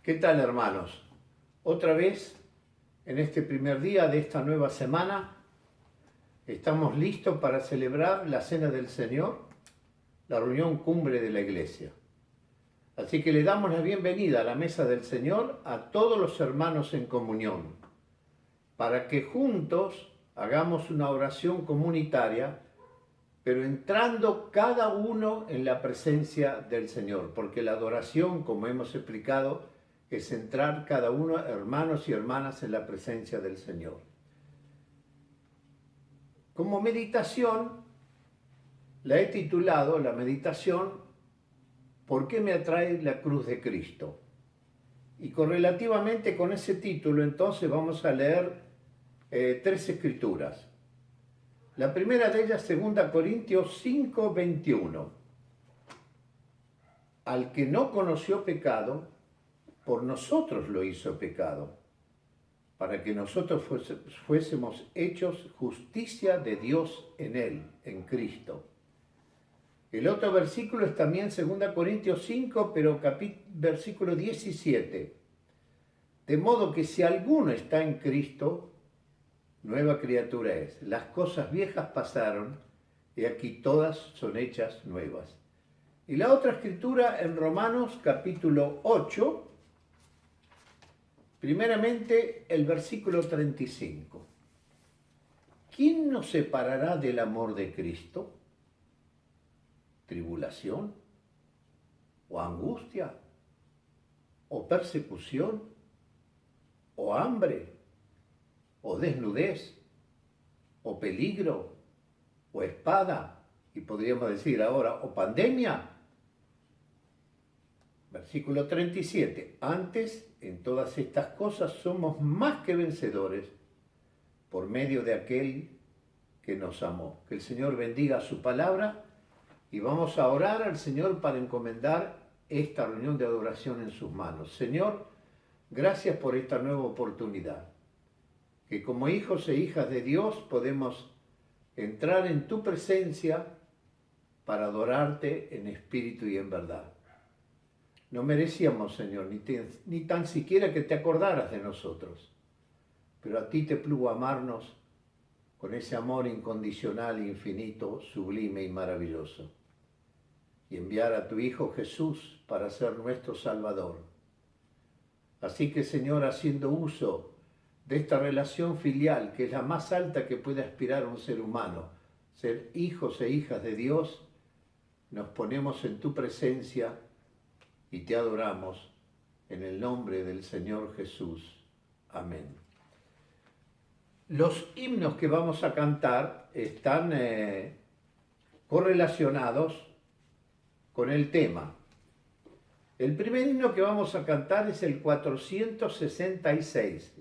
¿Qué tal, hermanos? Otra vez, en este primer día de esta nueva semana, estamos listos para celebrar la Cena del Señor, la reunión cumbre de la Iglesia. Así que le damos la bienvenida a la mesa del Señor a todos los hermanos en comunión, para que juntos hagamos una oración comunitaria, pero entrando cada uno en la presencia del Señor, porque la adoración, como hemos explicado, es entrar cada uno, hermanos y hermanas, en la presencia del Señor. Como meditación, la he titulado, la meditación, ¿por qué me atrae la cruz de Cristo? Y correlativamente con ese título, entonces vamos a leer 3 escrituras. La primera de ellas, 2 Corintios 5, 21. Al que no conoció pecado, por nosotros lo hizo pecado, para que nosotros fuésemos hechos justicia de Dios en Él, en Cristo. El otro versículo es también 2 Corintios 5, pero versículo 17. De modo que si alguno está en Cristo, nueva criatura es. Las cosas viejas pasaron y aquí todas son hechas nuevas. Y la otra escritura en Romanos capítulo 8, primeramente el versículo 35. ¿Quién nos separará del amor de Cristo? ¿Tribulación? ¿O angustia? ¿O persecución? ¿O hambre? ¿O desnudez? ¿O peligro? ¿O espada? Y podríamos decir ahora, ¿o pandemia? Versículo 37. Antes, en todas estas cosas somos más que vencedores por medio de aquel que nos amó. Que el Señor bendiga su palabra y vamos a orar al Señor para encomendar esta reunión de adoración en sus manos. Señor, gracias por esta nueva oportunidad, que como hijos e hijas de Dios podemos entrar en tu presencia para adorarte en espíritu y en verdad. No merecíamos, Señor, ni tan siquiera que te acordaras de nosotros, pero a ti te plugo amarnos con ese amor incondicional, infinito, sublime y maravilloso, y enviar a tu Hijo Jesús para ser nuestro Salvador. Así que, Señor, haciendo uso de esta relación filial, que es la más alta que puede aspirar un ser humano, ser hijos e hijas de Dios, nos ponemos en tu presencia y te adoramos en el nombre del Señor Jesús. Amén. Los himnos que vamos a cantar están correlacionados con el tema. El primer himno que vamos a cantar es el 466,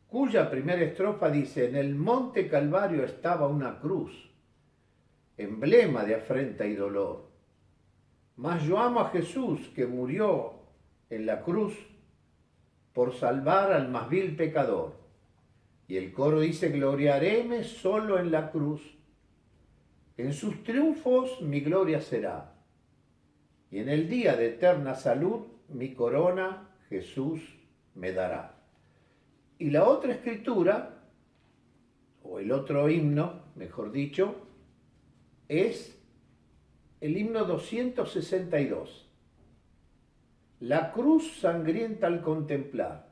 cuya primera estrofa dice: en el monte Calvario estaba una cruz, emblema de afrenta y dolor. Mas yo amo a Jesús, que murió en la cruz por salvar al más vil pecador. Y el coro dice: gloriaréme solo en la cruz, en sus triunfos mi gloria será, y en el día de eterna salud mi corona Jesús me dará. Y la otra escritura, o el otro himno, mejor dicho, es el himno 262. La cruz sangrienta al contemplar,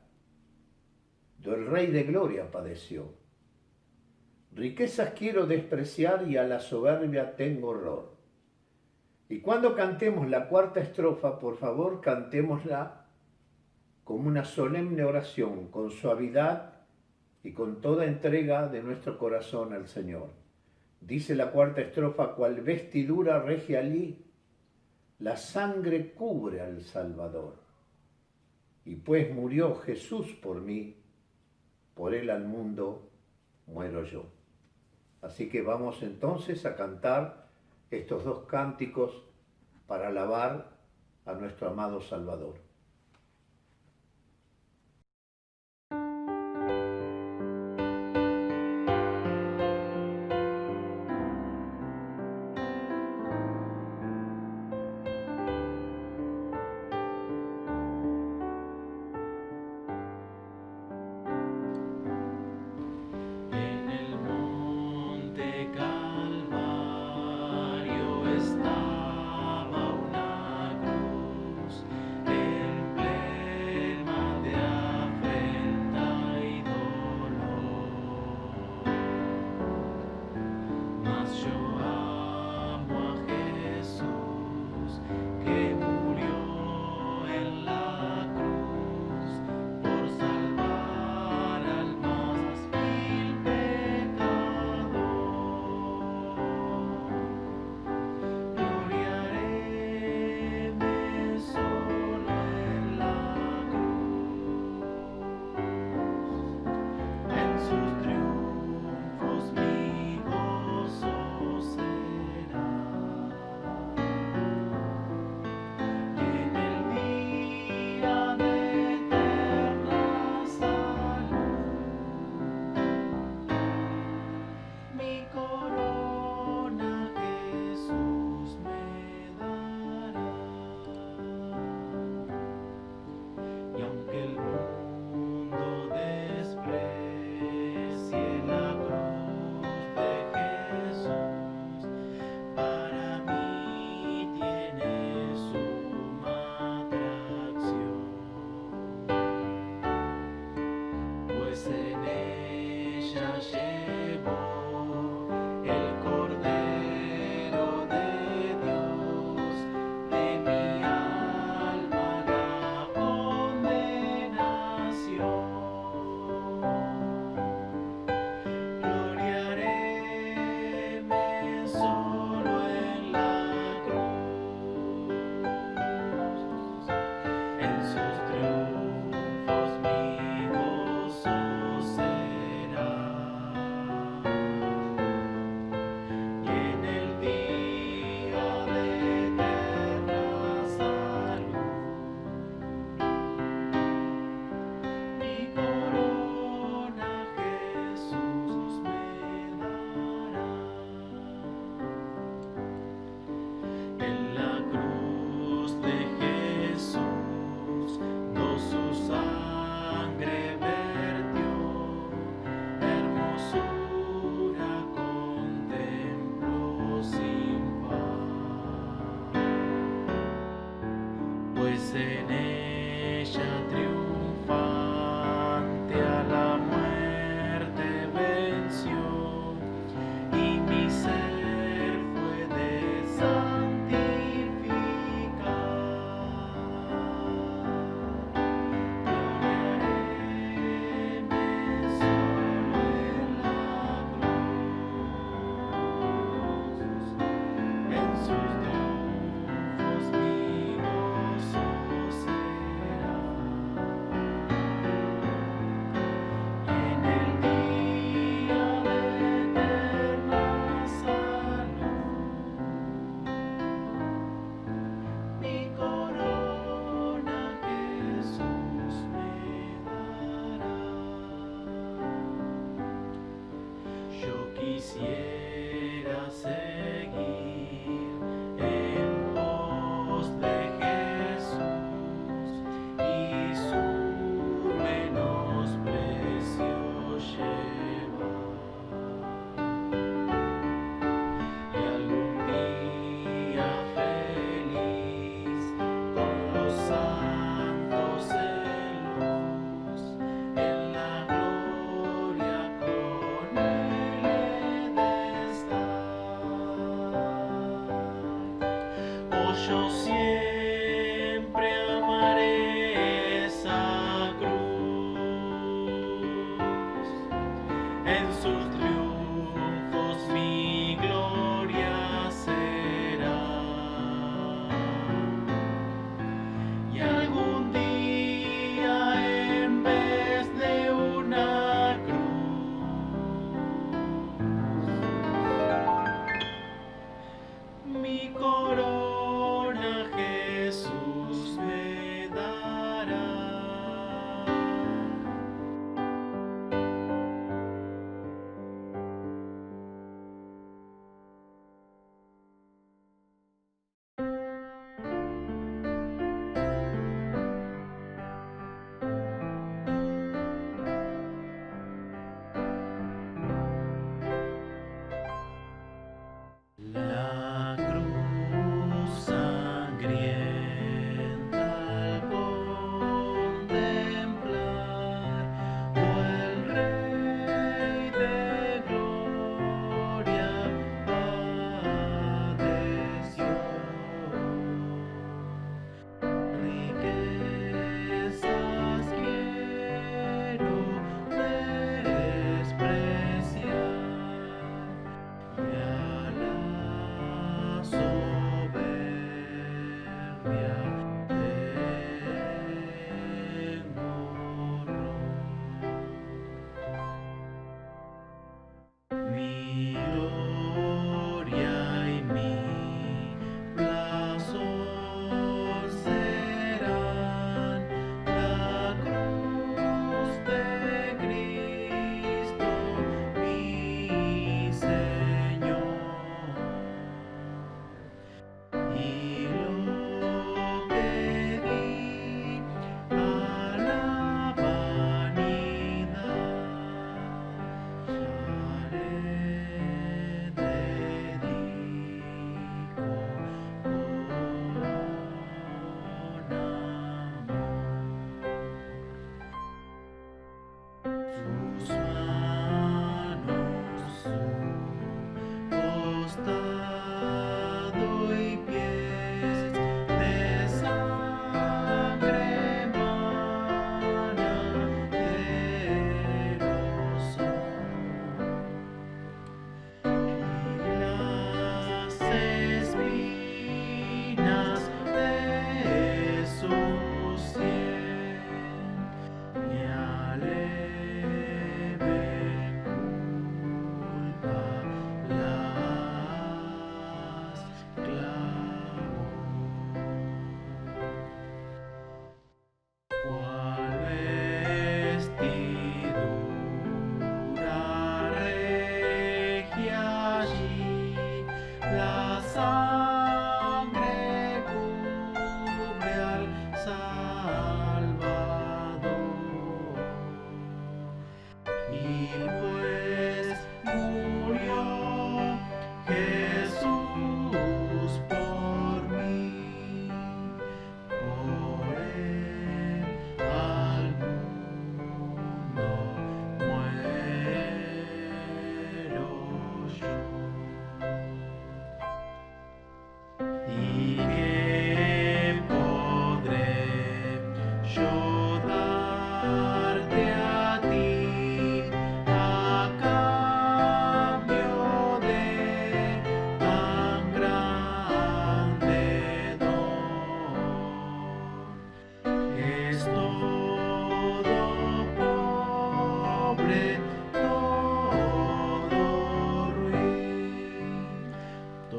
del Rey de Gloria padeció. Riquezas quiero despreciar y a la soberbia tengo horror. Y cuando cantemos la cuarta estrofa, por favor, cantémosla como una solemne oración, con suavidad y con toda entrega de nuestro corazón al Señor. Dice la cuarta estrofa: cual vestidura regia allí, la sangre cubre al Salvador. Y pues murió Jesús por mí, por él al mundo muero yo. Así que vamos entonces a cantar estos 2 cánticos para alabar a nuestro amado Salvador. en ella triunfante a la muerte venció, y mi ser puede santificar. Gloriaréme solo en la cruz, en sus triunfos mi gozo será. Y en el día de eterna salud, mi corona Jesús me dará. Yo quisiera seguir en pos de Jesús y su menosprecio llevar. Y algún día feliz con los santos en luz, en la gloria con él he de estar. Oh, yo siempre amaré esa cruz, en sus triunfos mi gloria será. Y algún día en vez de una cruz, mi corona Jesús me dará. La cruz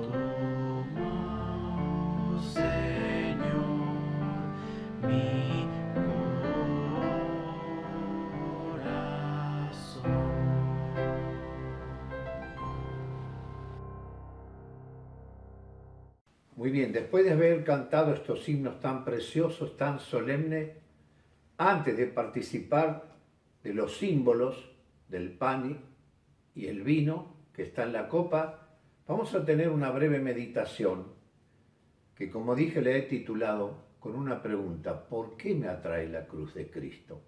Toma, oh Señor, mi corazón. Muy bien, después de haber cantado estos himnos tan preciosos, tan solemnes, antes de participar de los símbolos del pan y el vino que está en la copa, vamos a tener una breve meditación que, como dije, le he titulado con una pregunta: ¿por qué me atrae la cruz de Cristo?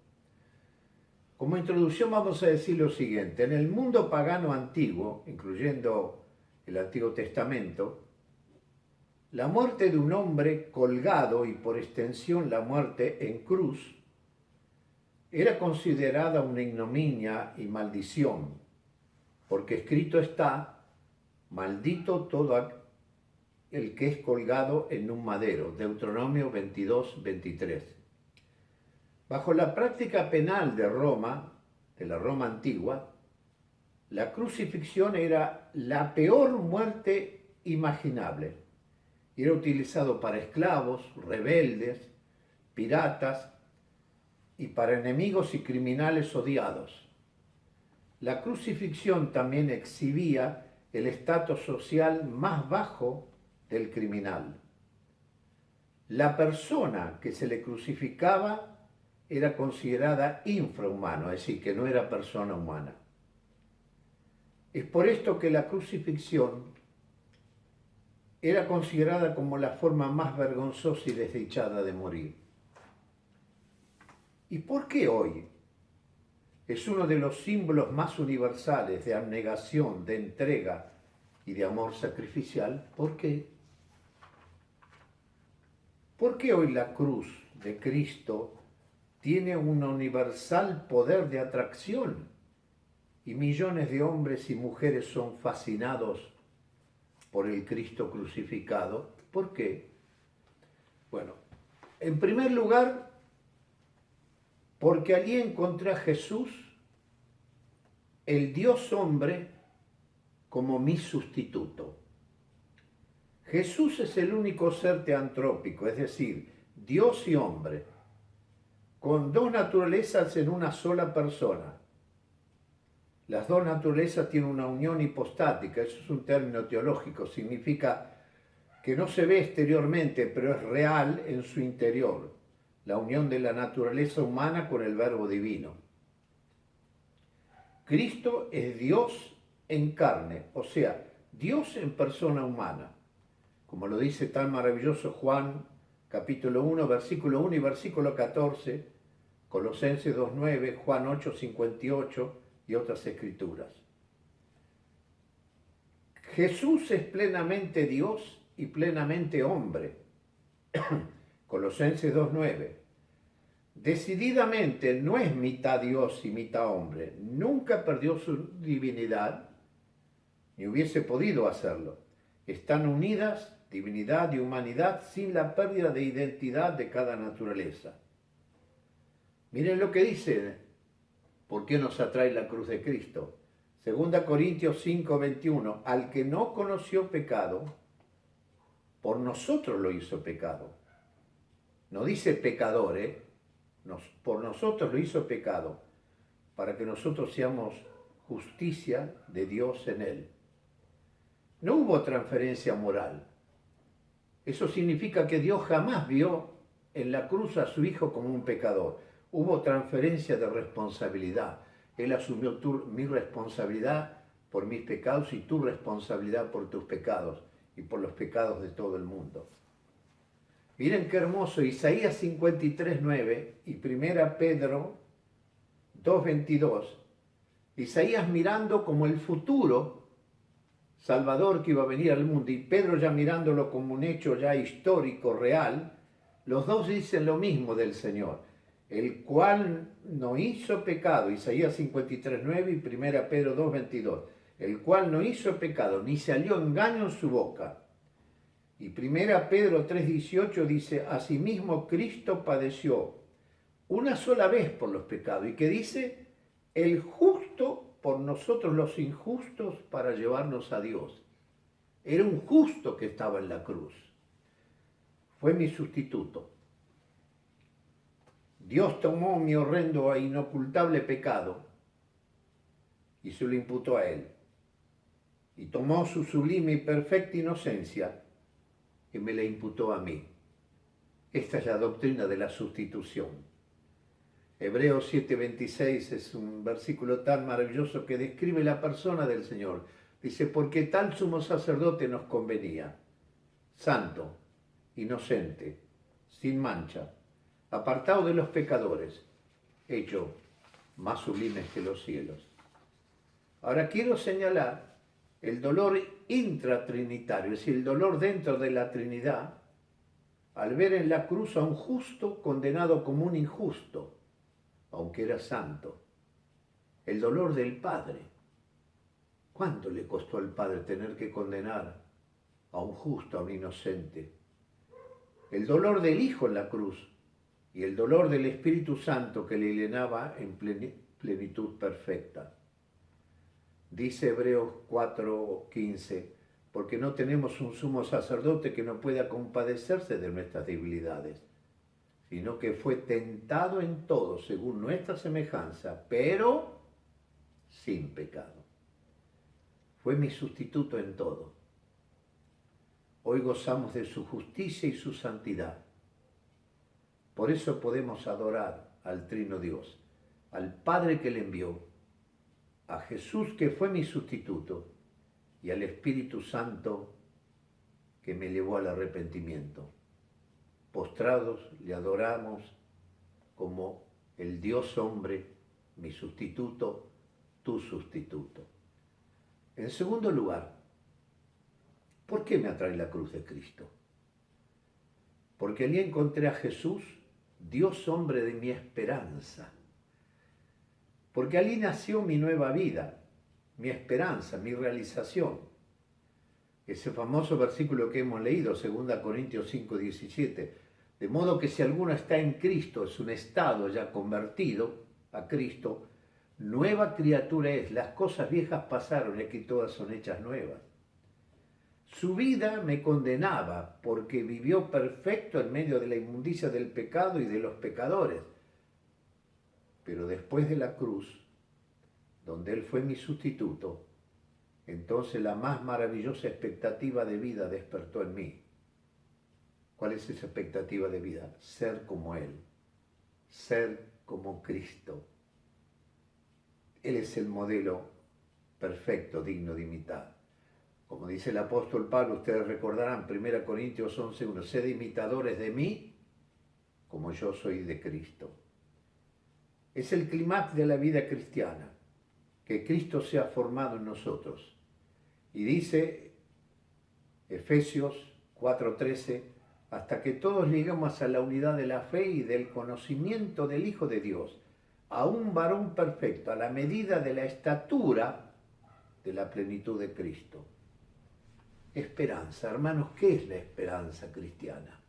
Como introducción vamos a decir lo siguiente: en el mundo pagano antiguo, incluyendo el Antiguo Testamento, la muerte de un hombre colgado y por extensión la muerte en cruz era considerada una ignominia y maldición, porque escrito está: maldito todo el que es colgado en un madero. Deuteronomio 22, 23. Bajo la práctica penal de Roma, de la Roma antigua, la crucifixión era la peor muerte imaginable. Era utilizado para esclavos, rebeldes, piratas y para enemigos y criminales odiados. La crucifixión también exhibía el estatus social más bajo del criminal. La persona que se le crucificaba era considerada infrahumano, es decir, que no era persona humana. Es por esto que la crucifixión era considerada como la forma más vergonzosa y desdichada de morir. ¿Y por qué hoy es uno de los símbolos más universales de abnegación, de entrega y de amor sacrificial? ¿Por qué? ¿Por qué hoy la cruz de Cristo tiene un universal poder de atracción y millones de hombres y mujeres son fascinados por el Cristo crucificado? ¿Por qué? Bueno, en primer lugar, porque allí encontré a Jesús, el Dios hombre, como mi sustituto. Jesús es el único ser teantrópico, es decir, Dios y hombre, con dos naturalezas en una sola persona. Las dos naturalezas tienen una unión hipostática, eso es un término teológico, significa que no se ve exteriormente, pero es real en su interior, la unión de la naturaleza humana con el Verbo divino. Cristo es Dios en carne, o sea, Dios en persona humana, como lo dice tan maravilloso Juan, capítulo 1, versículo 1 y versículo 14, Colosenses 2.9, Juan 8.58 y otras escrituras. Jesús es plenamente Dios y plenamente hombre. Colosenses 2.9. Decididamente no es mitad Dios y mitad hombre. Nunca perdió su divinidad, ni hubiese podido hacerlo. Están unidas divinidad y humanidad sin la pérdida de identidad de cada naturaleza. Miren lo que dice, ¿por qué nos atrae la cruz de Cristo? 2 Corintios 5:21, al que no conoció pecado, por nosotros lo hizo pecado. No dice pecador, por nosotros lo hizo pecado, para que nosotros seamos justicia de Dios en él. No hubo transferencia moral. Eso significa que Dios jamás vio en la cruz a su Hijo como un pecador. Hubo transferencia de responsabilidad. Él asumió mi responsabilidad por mis pecados y tu responsabilidad por tus pecados y por los pecados de todo el mundo. Miren qué hermoso, Isaías 53:9 y 1 Pedro 2:22. Isaías mirando como el futuro Salvador que iba a venir al mundo y Pedro ya mirándolo como un hecho ya histórico, real. Los dos dicen lo mismo del Señor, el cual no hizo pecado, Isaías 53:9 y 1 Pedro 2:22, el cual no hizo pecado, ni salió engaño en su boca. Y 1 Pedro 3:18 dice, asimismo Cristo padeció una sola vez por los pecados, y que dice, el justo por nosotros los injustos para llevarnos a Dios. Era un justo que estaba en la cruz. Fue mi sustituto. Dios tomó mi horrendo e inocultable pecado y se lo imputó a él. Y tomó su sublime y perfecta inocencia y me la imputó a mí. Esta es la doctrina de la sustitución. Hebreos 7:26 es un versículo tan maravilloso que describe la persona del Señor. Dice, porque tal sumo sacerdote nos convenía, santo, inocente, sin mancha, apartado de los pecadores, hecho más sublimes que los cielos. Ahora quiero señalar el dolor intratrinitario, es decir, el dolor dentro de la Trinidad, al ver en la cruz a un justo condenado como un injusto, aunque era santo. El dolor del Padre. ¿Cuánto le costó al Padre tener que condenar a un justo, a un inocente? El dolor del Hijo en la cruz y el dolor del Espíritu Santo que le llenaba en plenitud perfecta. Dice Hebreos 4:15, porque no tenemos un sumo sacerdote que no pueda compadecerse de nuestras debilidades, sino que fue tentado en todo según nuestra semejanza, pero sin pecado. Fue mi sustituto en todo. Hoy gozamos de su justicia y su santidad. Por eso podemos adorar al Trino Dios, al Padre que le envió, a Jesús que fue mi sustituto y al Espíritu Santo que me llevó al arrepentimiento. Postrados le adoramos como el Dios hombre, mi sustituto, tu sustituto. En segundo lugar, ¿por qué me atrae la cruz de Cristo? Porque allí encontré a Jesús, Dios hombre de mi esperanza. Porque allí nació mi nueva vida, mi esperanza, mi realización. Ese famoso versículo que hemos leído, 2 Corintios 5:17. De modo que si alguno está en Cristo, es un estado ya convertido a Cristo, nueva criatura es. Las cosas viejas pasaron y aquí todas son hechas nuevas. Su vida me condenaba porque vivió perfecto en medio de la inmundicia del pecado y de los pecadores. Pero después de la cruz, donde Él fue mi sustituto, entonces la más maravillosa expectativa de vida despertó en mí. ¿Cuál es esa expectativa de vida? Ser como Él, ser como Cristo. Él es el modelo perfecto, digno de imitar. Como dice el apóstol Pablo, ustedes recordarán, 1 Corintios 11:1, sed imitadores de mí, como yo soy de Cristo. Es el clímax de la vida cristiana, que Cristo sea formado en nosotros. Y dice Efesios 4:13, hasta que todos lleguemos a la unidad de la fe y del conocimiento del Hijo de Dios, a un varón perfecto, a la medida de la estatura de la plenitud de Cristo. Esperanza, hermanos, ¿qué es la esperanza cristiana?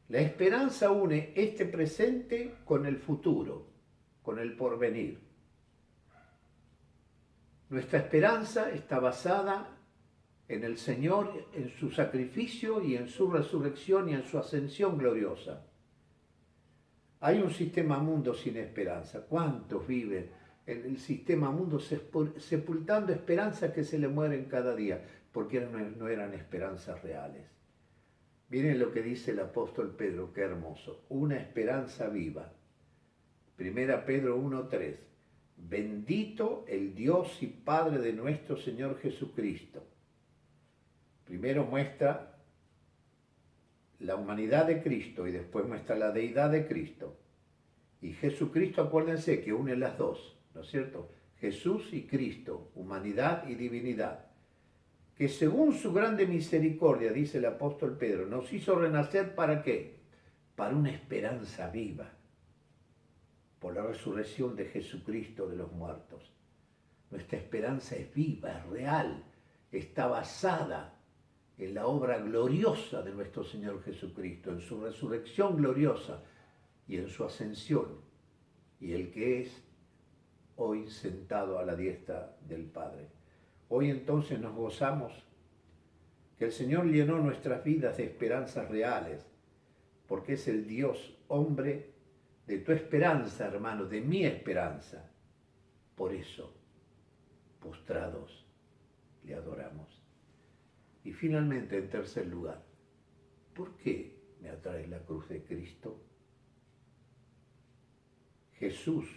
La esperanza une este presente con el futuro, con el porvenir. Nuestra esperanza está basada en el Señor, en su sacrificio y en su resurrección y en su ascensión gloriosa. Hay un sistema mundo sin esperanza. ¿Cuántos viven en el sistema mundo sepultando esperanzas que se le mueren cada día? Porque no eran esperanzas reales. Miren lo que dice el apóstol Pedro, qué hermoso. Una esperanza viva. 1 Pedro 1:3. Bendito el Dios y Padre de nuestro Señor Jesucristo. Primero muestra la humanidad de Cristo y después muestra la deidad de Cristo. Y Jesucristo, acuérdense que une las dos, ¿no es cierto? Jesús y Cristo, humanidad y divinidad. Que según su grande misericordia, dice el apóstol Pedro, nos hizo renacer ¿para qué? Para una esperanza viva, por la resurrección de Jesucristo de los muertos. Nuestra esperanza es viva, es real, está basada en la obra gloriosa de nuestro Señor Jesucristo, en su resurrección gloriosa y en su ascensión, y el que es hoy sentado a la diestra del Padre. Hoy entonces nos gozamos que el Señor llenó nuestras vidas de esperanzas reales, porque es el Dios hombre de tu esperanza, hermano, de mi esperanza. Por eso, postrados, le adoramos. Y finalmente, en tercer lugar, ¿por qué me atrae la cruz de Cristo? Jesús,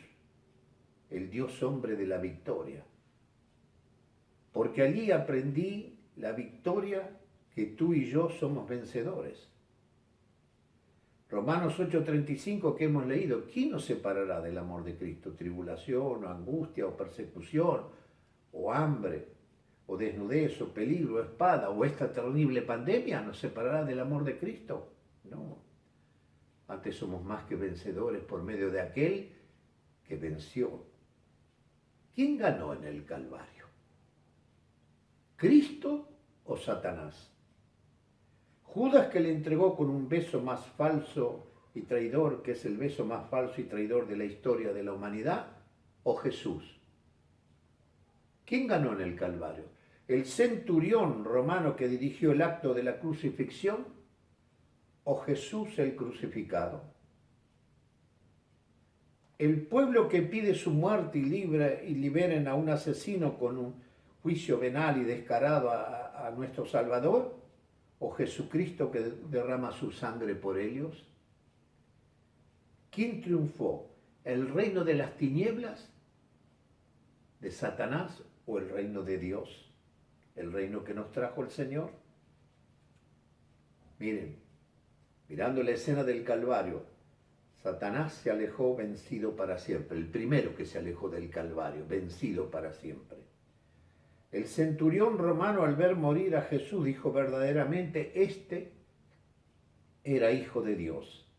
el Dios hombre de la victoria. Porque allí aprendí la victoria que tú y yo somos vencedores. Romanos 8:35 que hemos leído, ¿quién nos separará del amor de Cristo? ¿Tribulación, o angustia, o persecución, o hambre, o desnudez, o peligro, o espada, o esta terrible pandemia nos separará del amor de Cristo? No. Antes somos más que vencedores por medio de aquel que venció. ¿Quién ganó en el Calvario? ¿Cristo o Satanás? Judas, que le entregó con un beso más falso y traidor, que es el beso más falso y traidor de la historia de la humanidad, o Jesús. ¿Quién ganó en el Calvario? ¿El centurión romano que dirigió el acto de la crucifixión o Jesús el crucificado? ¿El pueblo que pide su muerte y liberen a un asesino con un juicio venal y descarado a nuestro Salvador? ¿O Jesucristo que derrama su sangre por ellos? ¿Quién triunfó? ¿El reino de las tinieblas, de Satanás, o el reino de Dios? ¿El reino que nos trajo el Señor? Miren, mirando la escena del Calvario, Satanás se alejó vencido para siempre, el primero que se alejó del Calvario, vencido para siempre. El centurión romano, al ver morir a Jesús, dijo verdaderamente, este era hijo de Dios.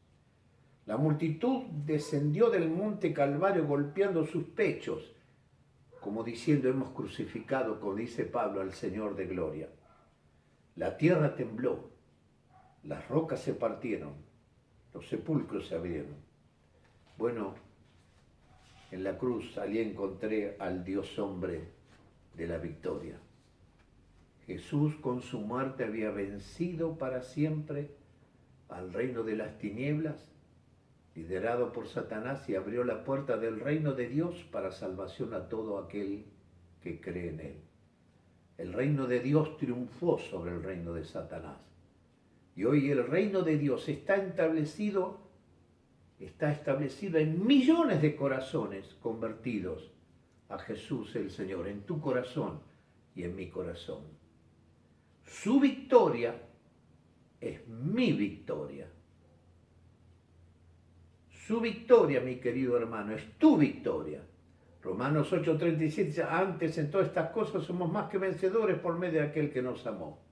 La multitud descendió del monte Calvario golpeando sus pechos, como diciendo, hemos crucificado, como dice Pablo, al Señor de gloria. La tierra tembló, las rocas se partieron, los sepulcros se abrieron. Bueno, en la cruz allí encontré al Dios hombre de la victoria. Jesús con su muerte había vencido para siempre al reino de las tinieblas, liderado por Satanás, y abrió la puerta del reino de Dios para salvación a todo aquel que cree en él. El reino de Dios triunfó sobre el reino de Satanás. Y hoy el reino de Dios está establecido en millones de corazones convertidos a Jesús el Señor, en tu corazón y en mi corazón. Su victoria es mi victoria. Su victoria, mi querido hermano, es tu victoria. Romanos 8:37 dice, antes en todas estas cosas somos más que vencedores por medio de aquel que nos amó.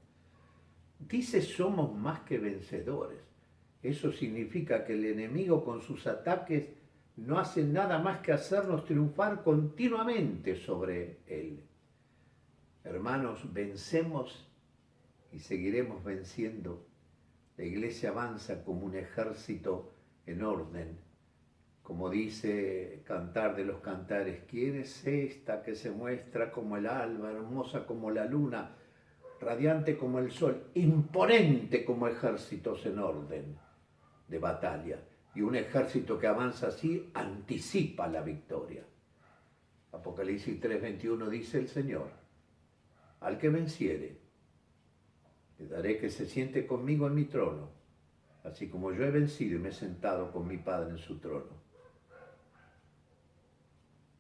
Dice somos más que vencedores. Eso significa que el enemigo con sus ataques no hace nada más que hacernos triunfar continuamente sobre él. Hermanos, vencemos y seguiremos venciendo. La iglesia avanza como un ejército en orden. Como dice Cantar de los Cantares, ¿quién es esta que se muestra como el alba, hermosa como la luna, radiante como el sol, imponente como ejércitos en orden de batalla? Y un ejército que avanza así anticipa la victoria. Apocalipsis 3:21 dice el Señor, al que venciere, le daré que se siente conmigo en mi trono, así como yo he vencido y me he sentado con mi Padre en su trono.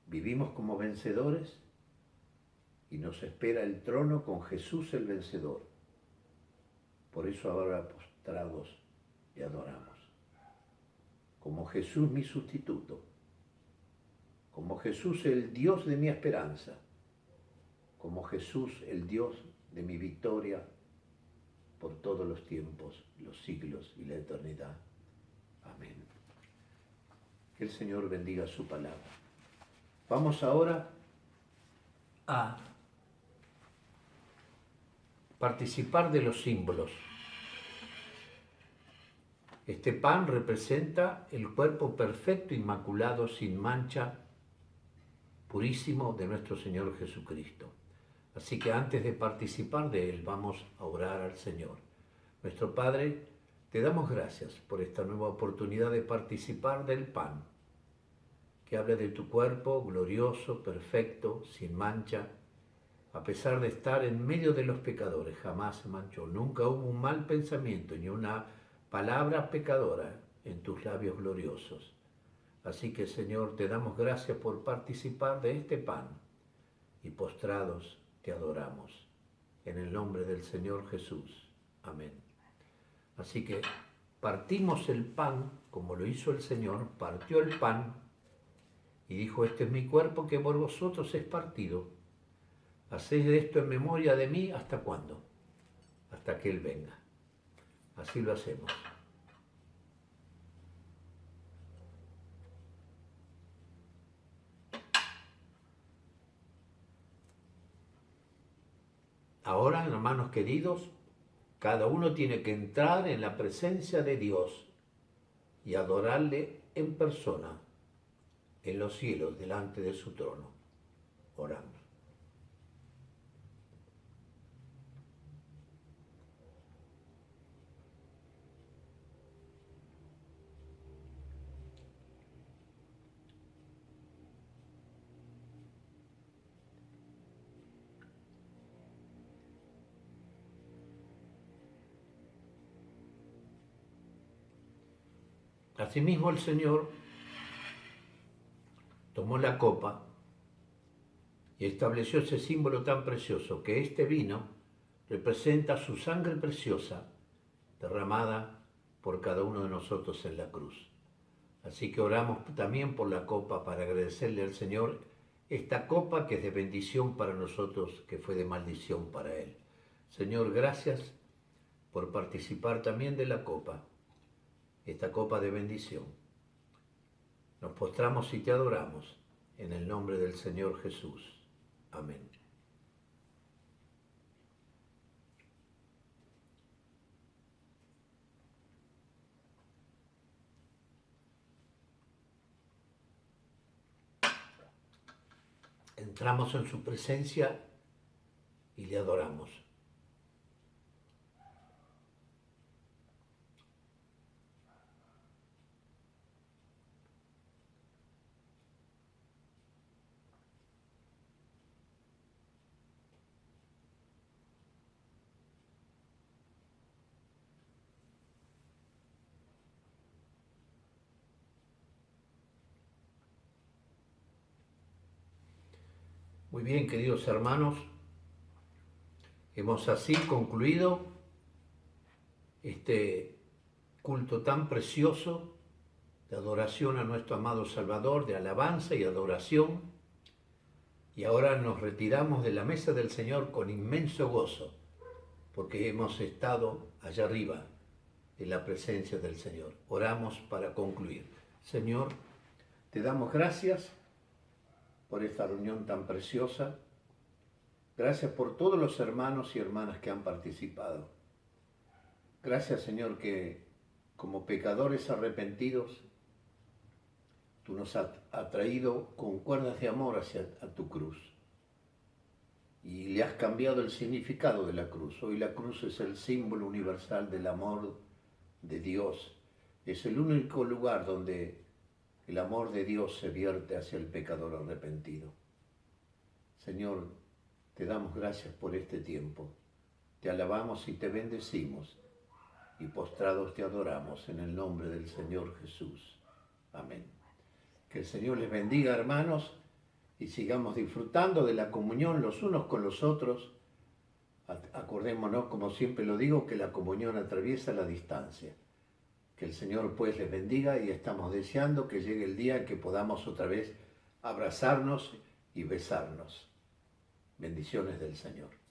Vivimos como vencedores y nos espera el trono con Jesús el vencedor. Por eso ahora postrados le adoramos. Como Jesús mi sustituto, como Jesús el Dios de mi esperanza, como Jesús el Dios de mi victoria por todos los tiempos, los siglos y la eternidad. Amén. Que el Señor bendiga su palabra. Vamos ahora a participar de los símbolos. Este pan representa el cuerpo perfecto, inmaculado, sin mancha, purísimo de nuestro Señor Jesucristo. Así que antes de participar de él, vamos a orar al Señor. Nuestro Padre, te damos gracias por esta nueva oportunidad de participar del pan, que habla de tu cuerpo glorioso, perfecto, sin mancha. A pesar de estar en medio de los pecadores, jamás se manchó. Nunca hubo un mal pensamiento ni una palabra pecadora en tus labios gloriosos. Así que, Señor, te damos gracias por participar de este pan y postrados te adoramos. En el nombre del Señor Jesús. Amén. Así que partimos el pan, como lo hizo el Señor, partió el pan y dijo, este es mi cuerpo que por vosotros es partido. Haced esto en memoria de mí, ¿hasta cuándo? Hasta que Él venga. Así lo hacemos. Ahora, hermanos queridos, cada uno tiene que entrar en la presencia de Dios y adorarle en persona, en los cielos, delante de su trono. Oramos. Asimismo el Señor tomó la copa y estableció ese símbolo tan precioso, que este vino representa su sangre preciosa derramada por cada uno de nosotros en la cruz. Así que oramos también por la copa para agradecerle al Señor esta copa que es de bendición para nosotros, que fue de maldición para Él. Señor, gracias por participar también de la copa, esta copa de bendición. Nos postramos y te adoramos en el nombre del Señor Jesús. Amén. Entramos en su presencia y le adoramos. Muy bien, queridos hermanos, hemos así concluido este culto tan precioso de adoración a nuestro amado Salvador, de alabanza y adoración, y ahora nos retiramos de la mesa del Señor con inmenso gozo, porque hemos estado allá arriba en la presencia del Señor. Oramos para concluir. Señor, te damos gracias por esta reunión tan preciosa. Gracias por todos los hermanos y hermanas que han participado. Gracias, Señor, que como pecadores arrepentidos, tú nos has atraído con cuerdas de amor hacia tu cruz. Y le has cambiado el significado de la cruz. Hoy la cruz es el símbolo universal del amor de Dios. Es el único lugar donde el amor de Dios se vierte hacia el pecador arrepentido. Señor, te damos gracias por este tiempo. Te alabamos y te bendecimos. Y postrados te adoramos en el nombre del Señor Jesús. Amén. Que el Señor les bendiga, hermanos, y sigamos disfrutando de la comunión los unos con los otros. Acordémonos, como siempre lo digo, que la comunión atraviesa la distancia. Que el Señor pues les bendiga, y estamos deseando que llegue el día en que podamos otra vez abrazarnos y besarnos. Bendiciones del Señor.